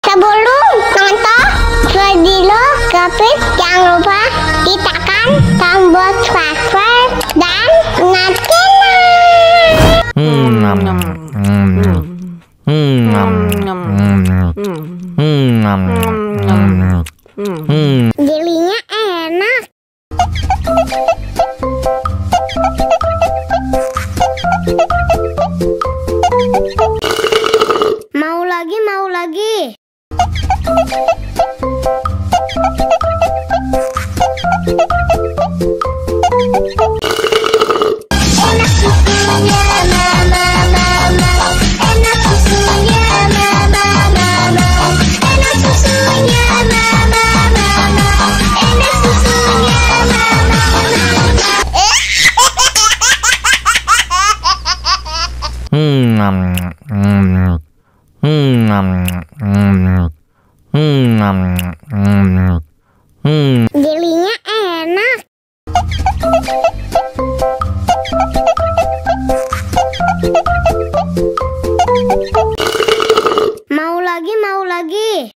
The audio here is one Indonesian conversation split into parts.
Sebelum nonton video Gapit, jangan lupa tekan tombol subscribe dan nyalakan. Jelinya enak. Mau lagi. Enak susunya mama, enak susunya mama, enak susunya mama, enak susunya Jelinya enak. Mau lagi.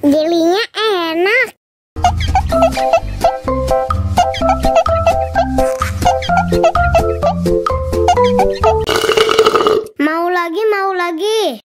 Jelinya enak. Mau lagi.